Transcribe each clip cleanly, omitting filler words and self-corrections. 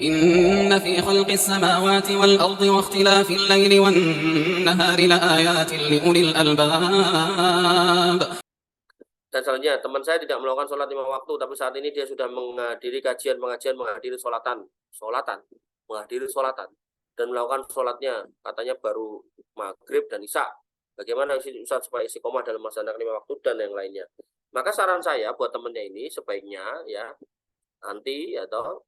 إن في خلق السماوات والأرض واختلاف الليل والنهار لآيات لأولي الألباب. Dan selanjutnya, teman saya tidak melakukan sholat 5 waktu, tapi saat ini dia sudah menghadiri kajian, pengajian, menghadiri sholatan, dan melakukan sholatnya, katanya baru maghrib dan isya. Bagaimana Ustaz supaya istiqomah dalam melaksanakan 5 waktu dan yang lainnya? Maka saran saya buat temennya ini sebaiknya ya nanti atau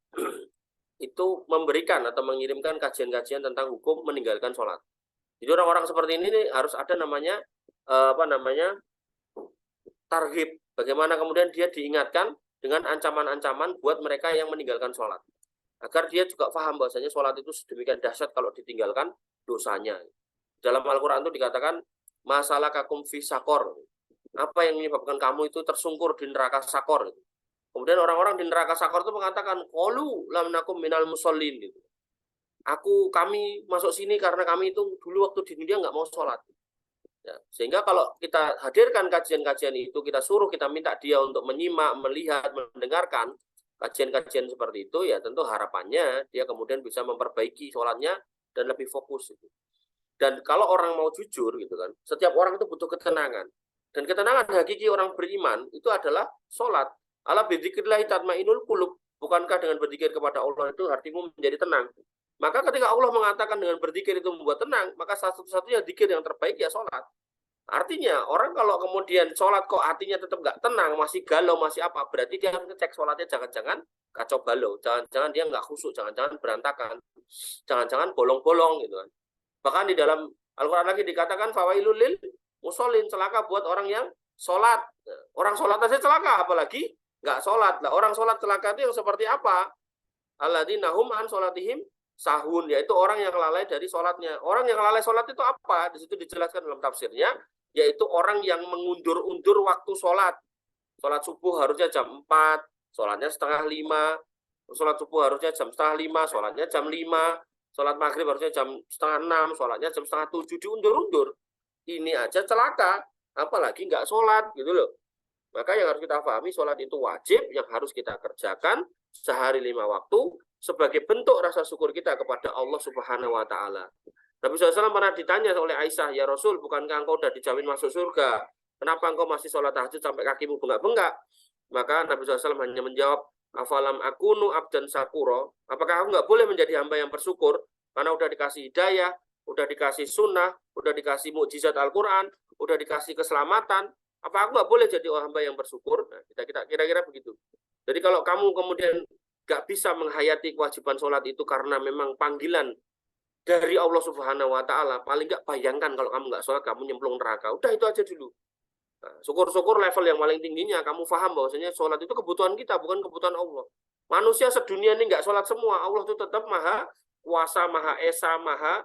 itu memberikan atau mengirimkan kajian-kajian tentang hukum meninggalkan sholat. Jadi orang-orang seperti ini harus ada namanya targhib. Bagaimana kemudian dia diingatkan dengan ancaman-ancaman buat mereka yang meninggalkan sholat. Agar dia juga paham bahwasanya sholat itu sedemikian dahsyat kalau ditinggalkan dosanya. Dalam Al-Quran itu dikatakan, masalah kakum fi sakor. Apa yang menyebabkan kamu itu tersungkur di neraka sakor. Kemudian orang-orang di neraka sakor itu mengatakan, qalu lam nakum minal musallin. Gitu. Kami masuk sini karena kami itu dulu waktu di dunia nggak mau sholat. Ya, sehingga kalau kita hadirkan kajian-kajian itu, kita suruh, kita minta dia untuk menyimak, melihat, mendengarkan kajian-kajian seperti itu, ya tentu harapannya dia kemudian bisa memperbaiki sholatnya dan lebih fokus. Gitu. Dan kalau orang mau jujur, gitu kan, setiap orang itu butuh ketenangan. Dan ketenangan hakiki orang beriman itu adalah sholat. Ala bidzikrillah tatmainul qulub. Bukankah dengan berzikir kepada Allah itu hatimu menjadi tenang? Maka ketika Allah mengatakan dengan berzikir itu membuat tenang, maka satu-satunya zikir yang terbaik ya sholat. Artinya orang kalau kemudian sholat kok hatinya tetap nggak tenang, masih galau, masih apa, berarti dia harus ngecek sholatnya jangan-jangan kacau balau, jangan-jangan dia nggak khusyuk, jangan-jangan berantakan, jangan-jangan bolong-bolong gitu kan. Bahkan di dalam Al-Quran lagi dikatakan fawailul lil musholin, celaka buat orang yang sholat. Orang sholat aja celaka, apalagi nggak sholat. Lah orang sholat celaka itu yang seperti apa? Alladzina hum an sholatihim sahun, yaitu orang yang lalai dari sholatnya. Orang yang lalai sholat itu apa? Di situ dijelaskan dalam tafsirnya, yaitu orang yang mengundur-undur waktu sholat. Sholat subuh harusnya jam 4, sholatnya setengah 5. Sholat subuh harusnya jam setengah 5, sholatnya jam 5. Sholat maghrib harusnya jam setengah 6, sholatnya jam setengah 7, diundur-undur. Ini aja celaka, apalagi nggak sholat gitu loh. Maka yang harus kita pahami, sholat itu wajib, yang harus kita kerjakan sehari 5 waktu, sebagai bentuk rasa syukur kita kepada Allah Subhanahu wa Ta'ala. Nabi SAW pernah ditanya oleh Aisyah, ya Rasul, bukankah engkau sudah dijamin masuk surga? Kenapa engkau masih sholat tahajud sampai kakimu bengkak-bengkak? Maka Nabi SAW hanya menjawab, afalam akunu abdan sakuro. Apakah aku nggak boleh menjadi hamba yang bersyukur? Karena udah dikasih hidayah, udah dikasih sunnah, udah dikasih mukjizat Al-Quran, udah dikasih keselamatan. Apa aku nggak boleh jadi hamba yang bersyukur? Nah, kita kira-kira begitu. Jadi kalau kamu kemudian gak bisa menghayati kewajiban sholat itu karena memang panggilan dari Allah Subhanahu wa Ta'ala, paling gak bayangkan kalau kamu gak sholat, kamu nyemplung neraka. Udah itu aja dulu. Nah, syukur-syukur level yang paling tingginya kamu paham bahwasanya sholat itu kebutuhan kita, bukan kebutuhan Allah. Manusia sedunia ini gak sholat semua. Allah itu tetap maha kuasa, maha esa, maha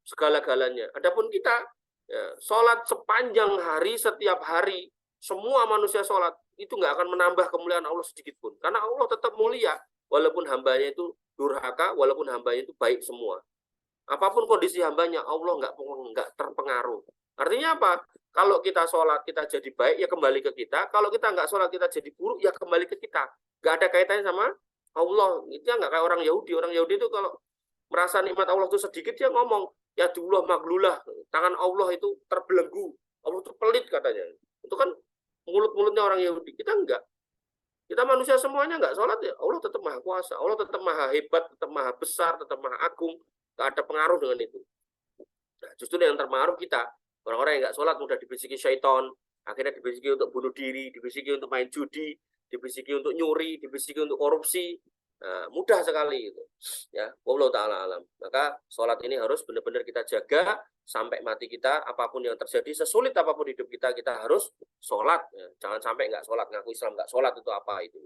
segala-galanya. Adapun kita ya, sholat sepanjang hari, setiap hari, semua manusia sholat itu nggak akan menambah kemuliaan Allah sedikit pun, karena Allah tetap mulia walaupun hambanya itu durhaka, walaupun hambanya itu baik semua. Apapun kondisi hambanya, Allah nggak terpengaruh. Artinya apa? Kalau kita sholat kita jadi baik, ya kembali ke kita. Kalau kita nggak sholat kita jadi buruk, ya kembali ke kita. Nggak ada kaitannya sama Allah. Itu nggak kayak orang Yahudi. Orang Yahudi itu kalau merasa nikmat Allah itu sedikit, dia ngomong ya dullah maglulah, tangan Allah itu terbelenggu, Allah itu pelit katanya. Itu kan mulut-mulutnya orang Yahudi. Kita enggak. Kita manusia semuanya enggak sholat ya. Allah tetap maha kuasa. Allah tetap maha hebat, tetap maha besar, tetap maha agung. Enggak ada pengaruh dengan itu. Nah, justru yang terpengaruh kita. Orang-orang yang enggak sholat mudah dibisiki syaitan. Akhirnya dibisiki untuk bunuh diri, dibisiki untuk main judi, dibisiki untuk nyuri, dibisiki untuk korupsi. Nah, mudah sekali itu. Ya, wallahu taala alam. Maka sholat ini harus benar-benar kita jaga sampai mati kita, apapun yang terjadi, sesulit apapun hidup kita, kita harus sholat. Ya, jangan sampai nggak sholat, ngaku Islam nggak sholat, itu apa itu.